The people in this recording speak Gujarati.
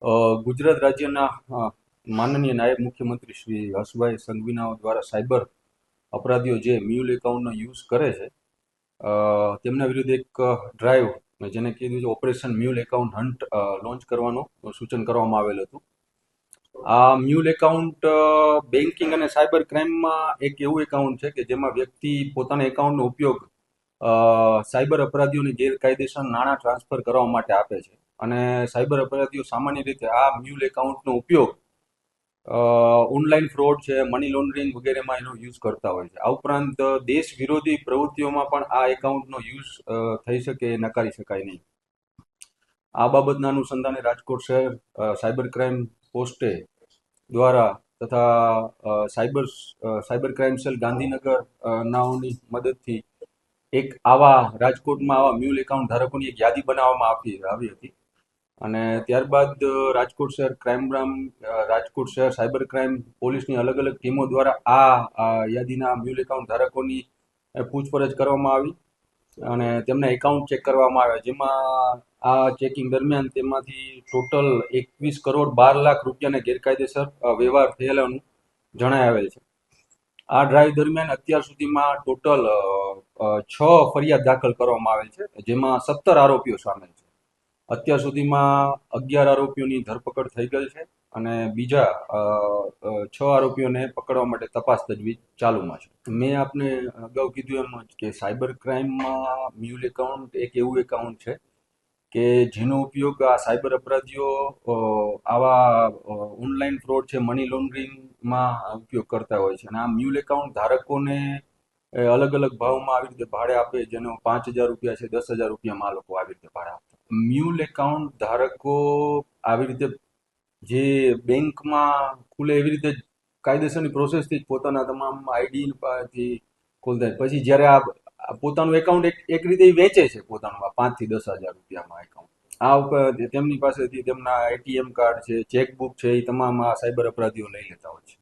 ગુજરાત રાજ્યના માનનીય નાયબ મુખ્યમંત્રી શ્રી હર્ષભાઈ સંઘવીના દ્વારા સાયબર અપરાધીઓ જે મ્યુલ એકાઉન્ટનો યુઝ કરે છે તેમના વિરુદ્ધ એક ડ્રાઈવ જેને કીધું છે operation mule account hunt launch કરવાનું સૂચન કરવામાં આવેલ હતું. આ મ્યુલ એકાઉન્ટ બેન્કિંગ અને સાયબર ક્રાઇમમાં એક એવું એકાઉન્ટ છે કે જેમાં વ્યક્તિ પોતાના એકાઉન્ટનો ઉપયોગ સાયબર અપરાધીઓને ગેરકાયદેસર નાણાં ટ્રાન્સફર કરવા માટે આપે છે અને સાયબર અપરાધીઓ સામાન્ય રીતે આ મ્યુલ એકાઉન્ટનો ઉપયોગ ઓનલાઈન ફ્રોડ છે, મની લોન્ડરિંગ વગેરેમાં એનો યુઝ કરતા હોય છે. આ ઉપરાંત દેશ વિરોધી પ્રવૃત્તિઓમાં પણ આ એકાઉન્ટનો યુઝ થઈ શકે એ નકારી શકાય નહીં. આ બાબતના અનુસંધાને રાજકોટ શહેર સાયબર ક્રાઇમ પોસ્ટે દ્વારા તથા સાયબર ક્રાઇમ સેલ ગાંધીનગર નાઓની મદદથી એક રાજકોટમાં આવા મ્યુલ એકાઉન્ટ ધારકોની એક યાદી બનાવવામાં આવી હતી અને ત્યારબાદ રાજકોટ શહેર રાજકોટ શહેર સાયબર ક્રાઇમ પોલીસની અલગ અલગ ટીમો દ્વારા આ યાદીના મ્યુલ એકાઉન્ટ ધારકોની પૂછપરછ કરવામાં આવી અને તેમના એકાઉન્ટ ચેક કરવામાં આવ્યા, જેમાં આ ચેકિંગ દરમિયાન તેમાંથી ટોટલ 21,12,00,000 રૂપિયાના ગેરકાયદેસર વ્યવહાર થયેલાનું જણાય આવેલ છે. આ ડ્રાઈવ દરમિયાન અત્યાર સુધીમાં ટોટલ 6 ફરિયાદ દાખલ કરવામાં આવેલ છે, જેમાં 17 આરોપીઓ સામેલ છે. અત્યાર સુધીમાં 11 આરોપીઓની ધરપકડ થઈ ગઈ છે અને બીજા 6 આરોપીઓને પકડવા માટે તપાસ તજવીજ ચાલુમાં છે. મેં આપને અગાઉ કીધું એમ જ કે સાયબર ક્રાઇમમાં મ્યુલ એકાઉન્ટ એક એવું એકાઉન્ટ છે કે જેનો ઉપયોગ આ સાયબર અપરાધીઓ આવા ઓનલાઈન ફ્રોડ છે, મની લોન્ડરિંગમાં ઉપયોગ કરતા હોય છે અને આ મ્યુલ એકાઉન્ટ ધારકોને અલગ અલગ ભાવમાં આવી રીતે ભાડે આપે, જેનો 5,000 રૂપિયા છે, 10,000 રૂપિયામાં આ લોકો આવી રીતે ભાડે આપતા. મ્યુલ એકાઉન્ટ ધારકો આવી રીતે જે બેંકમાં ખુલે એવી રીતે કાયદેસરની પ્રોસેસથી જ પોતાના તમામ આઈડીથી ખોલતા. પછી જ્યારે આ પોતાનું એકાઉન્ટ એક રીતે વેચે છે પોતાનું 5,000 થી 10,000 રૂપિયામાં એકાઉન્ટ. આ ઉપર તેમની પાસેથી તેમના એટીએમ કાર્ડ છે, ચેકબુક છે, એ તમામ આ સાયબર અપરાધીઓ લઈ લેતા હોય છે.